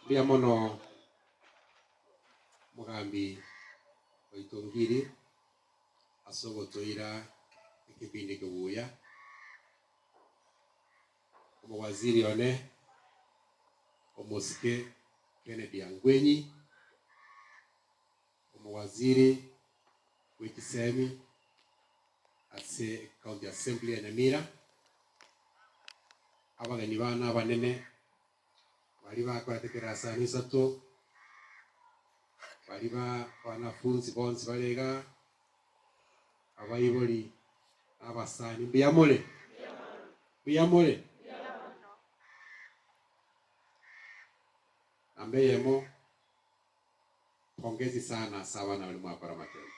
Biamono Mugambi Waitongiri asogotoira ekipindi kibuya omwaziri one omosike Kennedy Angwenyi omwaziri w'ekisemi ase County Assembly ya Nyamira abageni bana abanene bali bakwatekerera saa isato bali banafunzi bonsi barega abayiboli abasani biyamole ambeyemo pongezi sana sabana wali mwakora matemo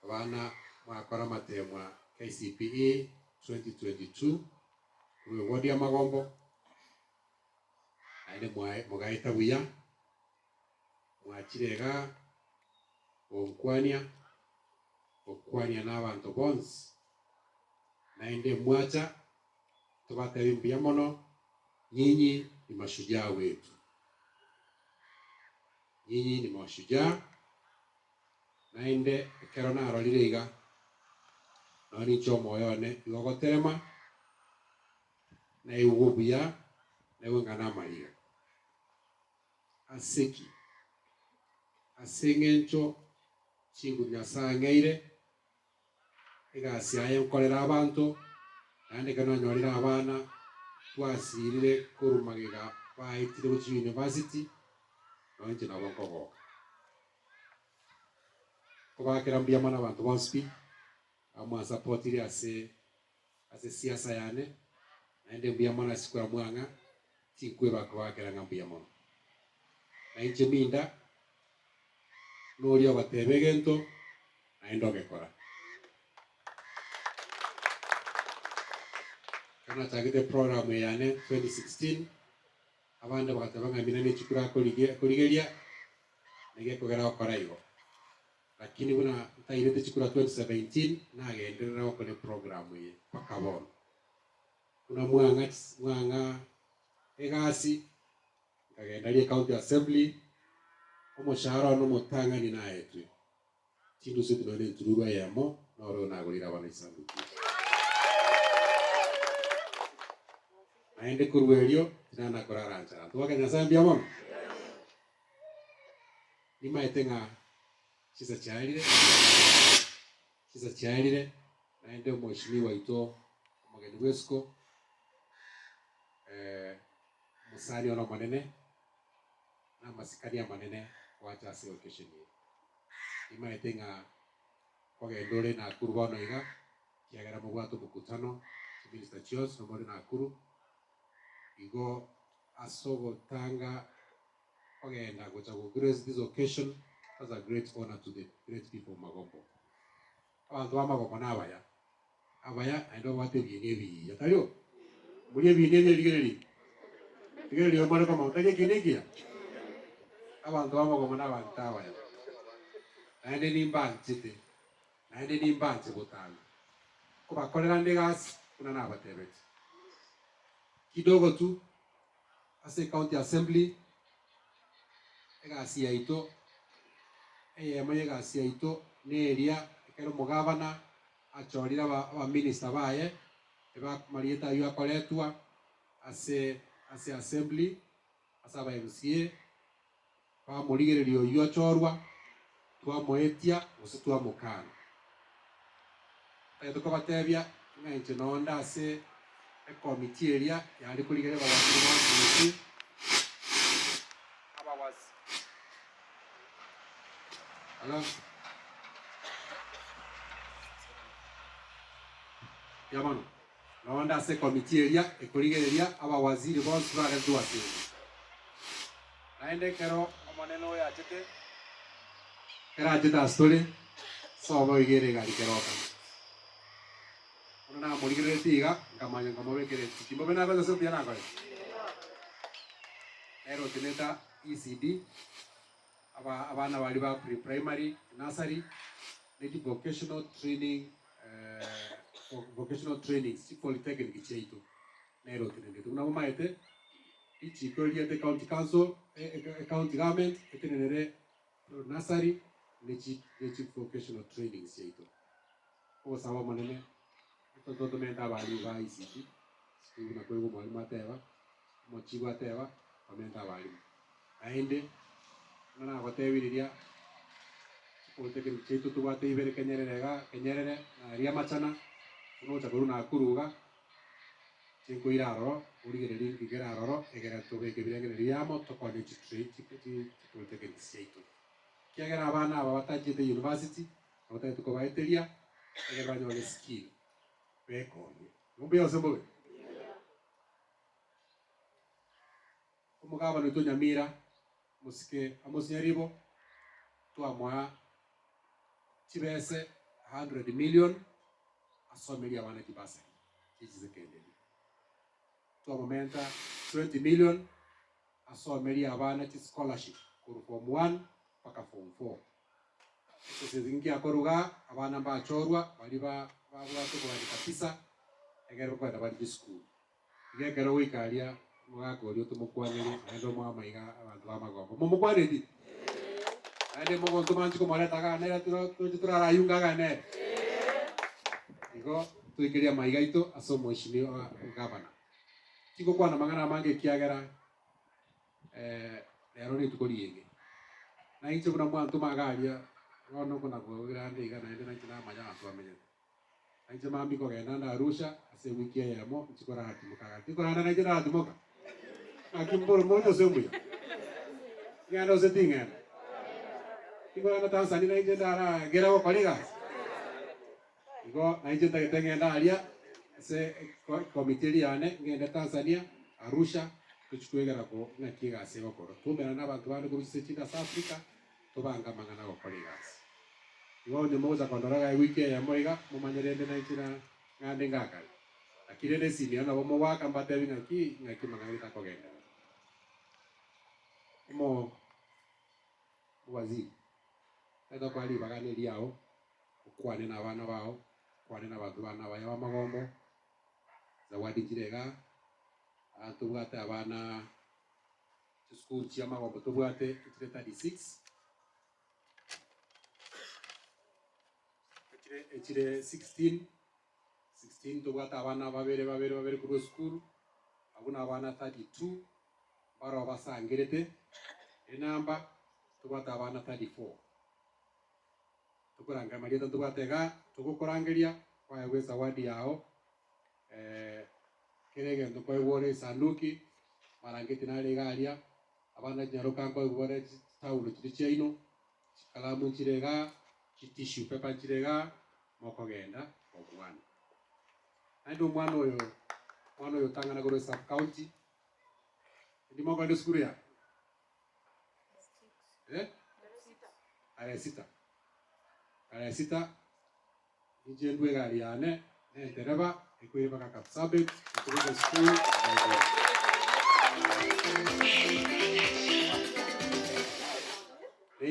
abana mwakora matemo KCPE 2022 kuri wodi ya Magombo aine mugaita buya mwakirega okwania n'abantu bonsi naende mwacha tubatebimbia mono. Nyinyi ni mashujaa wetu, nyinyi ni mashujaa naende ekero narorire iga noni ncho moyone igogoterema na iugubuya na iwengana amariga aseki aseng'encho chingu Nyasaye ng'eire egasi aye nkorera abantu naende kero nanyorire abana twasirire korumagiga baitire gochi university nonche nabo nkogoka kobakera mbiyama n'abantu bonsi amwasapotire ase siasa yane naende mbiyama nasikora mwang'a tinkweba kobakera ng'a mbiyama nainche minda nori ogatebe egento naende ogekora kana chagite program yane 2016 abande bagateba ng'a mina nechikura korigeria negekogera okora igo lakini buna ntairete chikura 2017 nagenderera okore program ye paka bono buna mwang'a egasi ngagendaria County Assembly omoshahara ono motang'ani naetwe chindu setu none ntururwa yamo noro nagorira abana isanduku naende kurwerio tinana koraranchara tuwake Nyasaye mbiamo nimaete ng'a chisa chiarire naende mheshimiwa ito omogeni bwesiko musani ono manene na masikani ya manene wacha ase occasion ye nimaete ng'a kogendore Nakuru bono iga kiagera mobwato mokutano Minister Chios nomori Nakuru igo asogotanga ogenda gocha go grace this occasion as a great honor to the great people of Magombo. Abantu ba Magombo abaya ando bate biene yatayo muri biene ligeri omare kama utaje kinegia abantu ba Magombo n'abantu abaya naende nimbanze botanga kubakorera ndegas kuna nabatebete kidogo tu ase County Assembly egasi yaito egasi yaito neria ekero mugabana achorira aba minister baye eba marieta yu akoretwa ase assembly ase aba MCA ba murigererio yu achorwa twamoetia gose twamukana eto kobatebia ng'enche nonda ase committee area yari kurigere babasi abawasi ala yamano nonda ase committee area ekurigereria abawaziri bonsi bare duase naende kero omonene oyo achete kera achete asitore sobo igere gari keroka na murigerere tiga nkamanya nkamobekere tikimbo bena baza sopi yana kare ero tineta ECD abana bali ba primary nursery need vocational training vocational training si polytechnic cheito nero tinende tuna maete ichi ikoriete county council county government etenenere nursery nechi vocational training seito osaba manene toto menta abali ba ICT sikuna kwego mwalimu ateba mochigo ateba bamenta abali aende nana gotebiriria otekeri cheito tubate ibere kenyerere na ria machana unocha koruna akuruga chinko iraro urigereri ngigeraro egera tobeke birengere riamo tokone chitrate otekeri cheito kiagera abana aba batajite university abataite kobaeteria egera banyone skill bekonye umbe osembo umugabano to Nyamira musike amosinyaribo twamwa chibese 100 million asomeria abana kibasa kizikendeni twamomenta 20 million asomeria abana chi scholarship kuru form 1 paka form 4 sezingi akoruga abana bachorwa bali babwate kubandika pisa egero kwenda bali school igekero wikaria mwakorio tumukwanire endo mwamaiga abantu bamagombo mumukwaniri ande mugonto manchiko moretaga nera turarayunga gane igo tuikiria maigaito asomo ishini gavana kiko kwana mangana mange kiagera lero ni tukorienge na inche kuna mwantu magaria ngono kuna kugira ndiga na ende na manya atu amenye inche mambi ko genda na Arusha ase wiki yamo nchikora hati mukaga tikora na jira hati muka akimboro moja sembuya ngano setinga tikora na Tanzania na inche ndara gera ko kolega igo na inche tagitengenda alia se komite yane ngenda Tanzania Arusha tuchikwegera ko nakiga se bakoro tumera n'abantu bandi kuruse China South Africa tubanga mangana ko kolega igo ni moza kondoraga wiki ya moiga mumanyerende na China ngande ngaka akirene sini ana bomo waka mbate ngaki mangana takogenda mo wazi ndo kwali bagane liao kwane na bana bao kwane na bantu bana baya bamagombo zawadi kirega atubwate abana school chia magombo tubwate 36 echire 16 tubwate abana babere ku school abuna abana 32 baro basangirete enamba tubwate abana 34 tukuranga mageta tubwatega tugukorangeria kwa gwe zawadi yao kirege ndo kwa wore sanduki marangeti na legaria abana nyaruka kwa wore taulo chicheino kalamu chirega chitishu pepa chirega mokogenda obwana ando mwana oyo tangana gore sub county ndimo kwa skuru ya Area sita nijendwe gari yane dereva ikuye baka Kapsabet ikuye school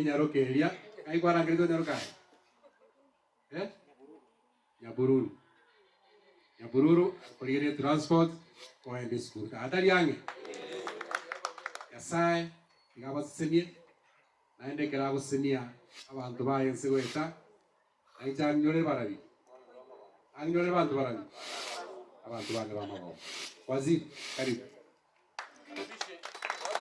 Nyaroke elia kai kwa rangirito Nyaroka Nyabururu kuligere transport kwa ende school atari yange yasaye igabasenie naende kera gusenia abantu bayense gweta aichanyore barabi anyore bantu barabi abantu bane bamagombo waziri karibu